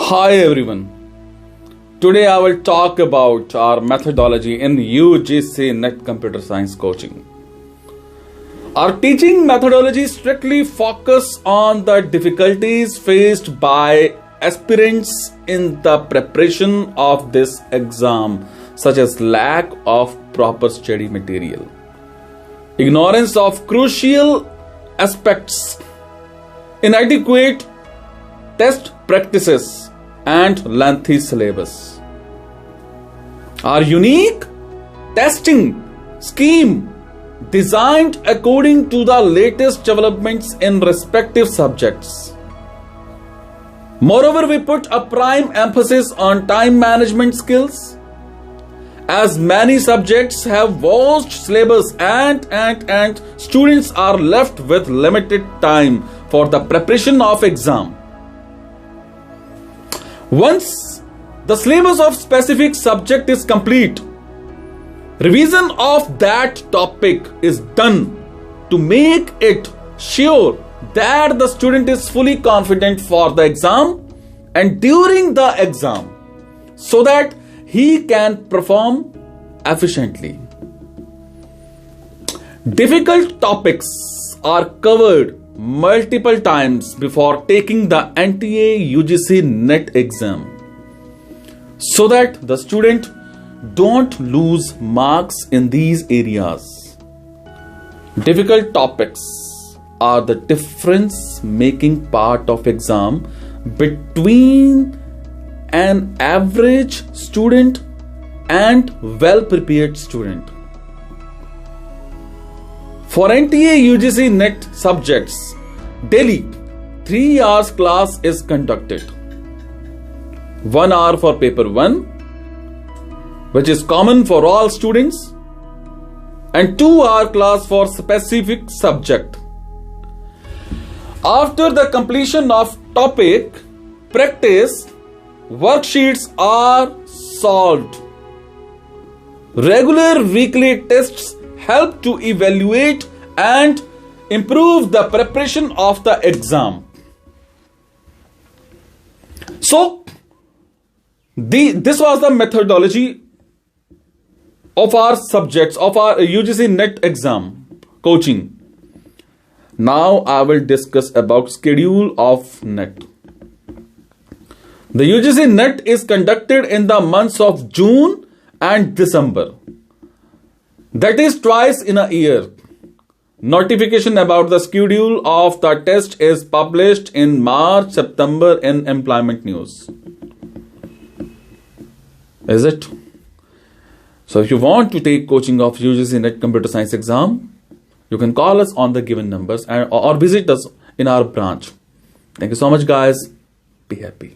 Hi everyone. Today I will talk about our methodology in UGC NET Computer Science coaching. Our teaching methodology strictly focus on the difficulties faced by aspirants in the preparation of this exam, such as lack of proper study material, ignorance of crucial aspects, inadequate test practices, and lengthy syllabus. Our unique testing scheme designed according to the latest developments in respective subjects. Moreover, we put a prime emphasis on time management skills, as many subjects have vast syllabus and students are left with limited time for the preparation of exam. Once the syllabus of specific subject is complete, revision of that topic is done to make it sure that the student is fully confident for the exam and during the exam, so that he can perform efficiently. Difficult topics are covered multiple times before taking the NTA UGC NET exam, so that the student don't lose marks in these areas. Difficult topics are the difference making part of exam between an average student and well prepared student. For NTA UGC NET subjects, daily 3 hours class is conducted. 1 hour for paper 1, which is common for all students, and 2-hour class for specific subject. After the completion of topic practice, worksheets are solved. Regular weekly tests help to evaluate and improve the preparation of the exam. So, this was the methodology of our subjects of our UGC NET exam coaching. Now I will discuss about schedule of NET. The UGC NET is conducted in the months of June and December. That is twice in a year. Notification about the schedule of the test is published in March, September in Employment News. Is it? So if you want to take coaching of UGC NET Computer Science exam, you can call us on the given numbers or visit us in our branch. Thank you so much, guys. Be happy.